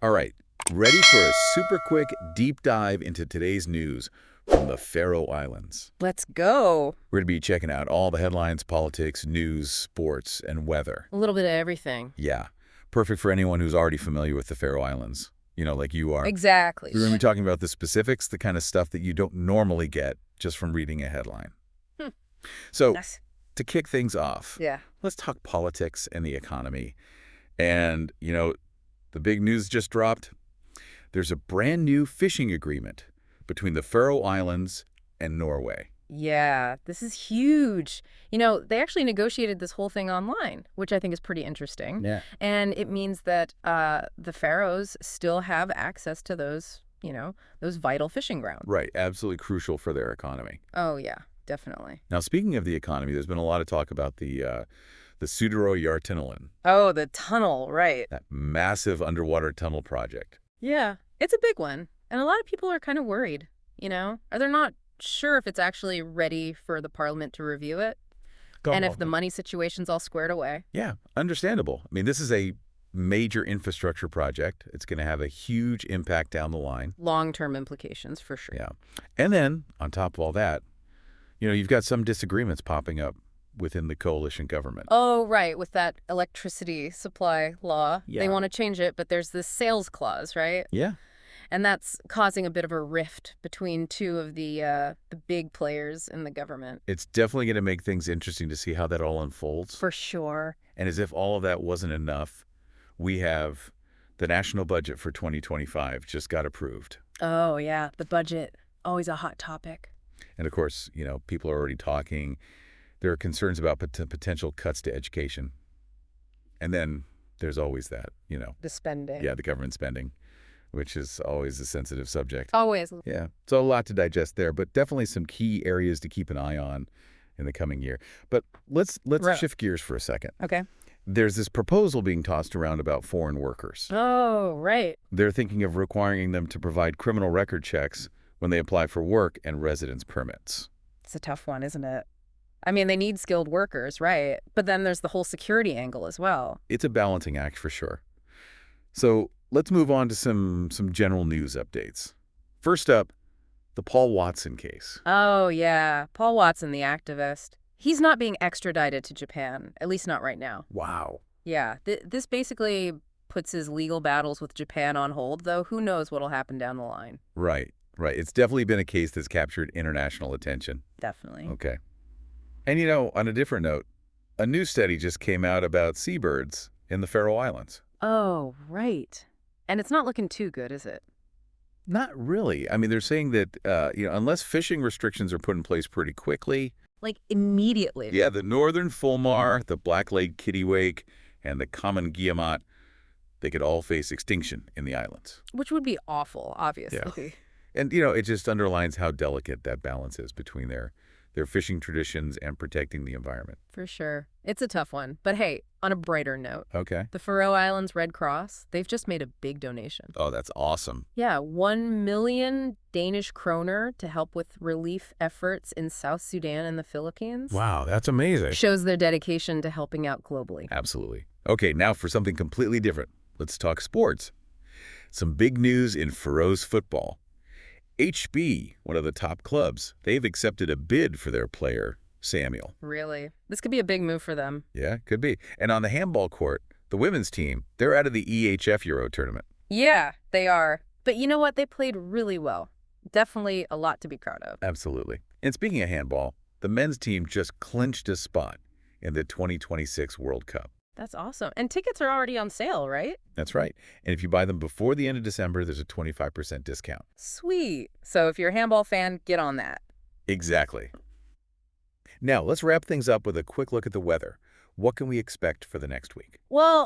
All right, ready for a super quick deep dive into today's news from the Faroe Islands. Let's go. We're going to be checking out all the headlines, politics, news, sports, and weather. A little bit of everything. Yeah, perfect for anyone who's already familiar with the Faroe Islands, like you are. Exactly. We're going to be talking about the specifics, the kind of stuff that you don't normally get just from reading a headline. Hmm. So, Nice. to kick things off, Yeah. let's talk politics and the economy. And, the big news just dropped. There's a brand new fishing agreement between the Faroe Islands and Norway. Yeah, this is huge. They actually negotiated this whole thing online, which I think is pretty interesting. Yeah. And it means that the Faroes still have access to those vital fishing grounds. Right, absolutely crucial for their economy. Oh, yeah, definitely. Now, speaking of the economy, there's been a lot of talk about the Føroyar tunnel, Oh, the tunnel, right. that massive underwater tunnel project. Yeah, it's a big one. And a lot of people are kind of worried, Are they not sure if it's actually ready for the parliament to review it? And if the money situation's all squared away. Yeah, understandable. I mean, this is a major infrastructure project. It's going to have a huge impact down the line. Long-term implications, for sure. Yeah. And then, on top of all that, you've got some disagreements popping up within the coalition government. Oh, right, with that electricity supply law. Yeah. They want to change it, but there's this sales clause, right? Yeah. And that's causing a bit of a rift between two of the big players in the government. It's definitely going to make things interesting to see how that all unfolds. For sure. And as if all of that wasn't enough, we have the national budget for 2025 just got approved. Oh, yeah, the budget, always a hot topic. And of course, people are already talking. There are concerns about potential cuts to education. And then there's always that, The spending. yeah, the government spending, which is always a sensitive subject. Always. Yeah, so a lot to digest there, but definitely some key areas to keep an eye on in the coming year. But let's Right. shift gears for a second. Okay. There's this proposal being tossed around about foreign workers. Oh, right. They're thinking of requiring them to provide criminal record checks when they apply for work and residence permits. It's a tough one, isn't it? I mean, they need skilled workers, right? But then there's the whole security angle as well. It's a balancing act for sure. So let's move on to some general news updates. First up, the Paul Watson case. Oh, yeah. Paul Watson, the activist. He's not being extradited to Japan, at least not right now. Wow. Yeah, this basically puts his legal battles with Japan on hold, though who knows what'll happen down the line. Right. It's definitely been a case that's captured international attention. Definitely. Okay. And on a different note, a new study just came out about seabirds in the Faroe Islands. Oh, right. And it's not looking too good, is it? Not really. I mean, they're saying that, unless fishing restrictions are put in place pretty quickly. Like, immediately. Yeah, the northern fulmar, the black-legged kittiwake, and the common guillemot, they could all face extinction in the islands. Which would be awful, obviously. And, it just underlines how delicate that balance is between their fishing traditions and protecting the environment. For sure. It's a tough one. But hey, on a brighter note, Okay. the Faroe Islands Red Cross, they've just made a big donation. Oh, that's awesome. Yeah, 1 million Danish kroner to help with relief efforts in South Sudan and the Philippines. Wow, that's amazing. Shows their dedication to helping out globally. Absolutely. Okay, now for something completely different. Let's talk sports. Some big news in Faroes football. HB, one of the top clubs, they've accepted a bid for their player, Samuel. Really? This could be a big move for them. Yeah, could be. And on the handball court, the women's team, they're out of the EHF Euro tournament. Yeah, they are. But you know what? They played really well. Definitely a lot to be proud of. Absolutely. And speaking of handball, the men's team just clinched a spot in the 2026 World Cup. That's awesome. And tickets are already on sale, right? That's right. And if you buy them before the end of December, there's a 25% discount. Sweet. So if you're a handball fan, get on that. Exactly. Now, let's wrap things up with a quick look at the weather. What can we expect for the next week? Well,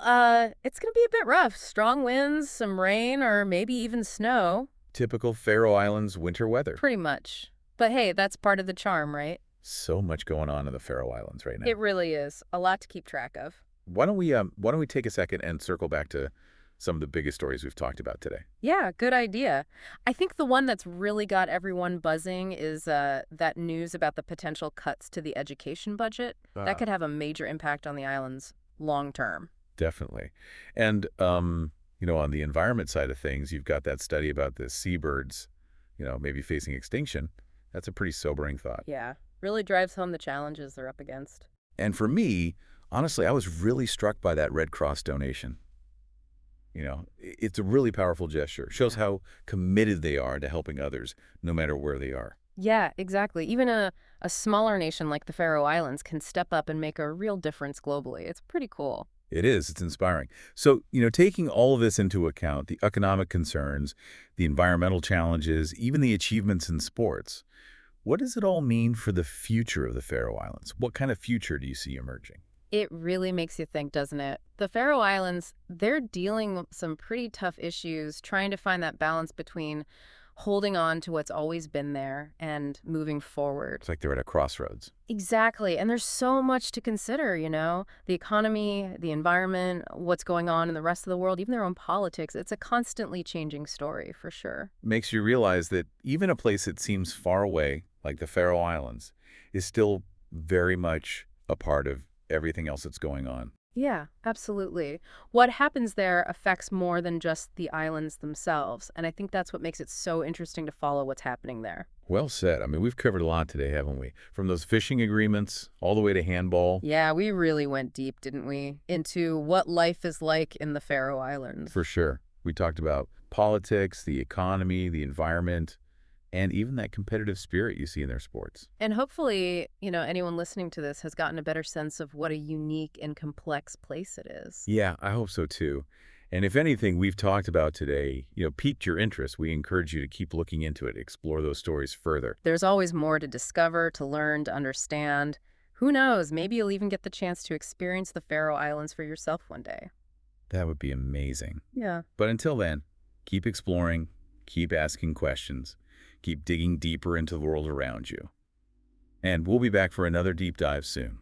it's going to be a bit rough. Strong winds, some rain, or maybe even snow. Typical Faroe Islands winter weather. Pretty much. But hey, that's part of the charm, right? So much going on in the Faroe Islands right now. It really is. A lot to keep track of. Why don't we take a second and circle back to some of the biggest stories we've talked about today? Yeah, good idea. I think the one that's really got everyone buzzing is that news about the potential cuts to the education budget. That could have a major impact on the islands long term. Definitely. And, On the environment side of things, you've got that study about the seabirds, maybe facing extinction. That's a pretty sobering thought. Yeah, really drives home the challenges they're up against. And for me, honestly, I was really struck by that Red Cross donation. It's a really powerful gesture. Shows how committed they are to helping others, no matter where they are. Yeah, exactly. Even a smaller nation like the Faroe Islands can step up and make a real difference globally. It's pretty cool. It is. It's inspiring. So, taking all of this into account, the economic concerns, the environmental challenges, even the achievements in sports, what does it all mean for the future of the Faroe Islands? What kind of future do you see emerging? It really makes you think, doesn't it? The Faroe Islands, they're dealing with some pretty tough issues, trying to find that balance between holding on to what's always been there and moving forward. It's like they're at a crossroads. Exactly. And there's so much to consider, the economy, the environment, what's going on in the rest of the world, even their own politics. It's a constantly changing story, for sure. Makes you realize that even a place that seems far away, like the Faroe Islands, is still very much a part of everything else that's going on. Yeah, absolutely. What happens there affects more than just the islands themselves, and I think that's what makes it so interesting to follow what's happening there. Well said. I mean, we've covered a lot today, haven't we? From those fishing agreements all the way to handball. Yeah, we really went deep, didn't we, into what life is like in the Faroe Islands. For sure. We talked about politics, the economy, the environment, and even that competitive spirit you see in their sports. And hopefully, anyone listening to this has gotten a better sense of what a unique and complex place it is. Yeah, I hope so too. And if anything we've talked about today, piqued your interest, we encourage you to keep looking into it, explore those stories further. There's always more to discover, to learn, to understand. Who knows, maybe you'll even get the chance to experience the Faroe Islands for yourself one day. That would be amazing. Yeah. But until then, keep exploring, keep asking questions, keep digging deeper into the world around you. And we'll be back for another deep dive soon.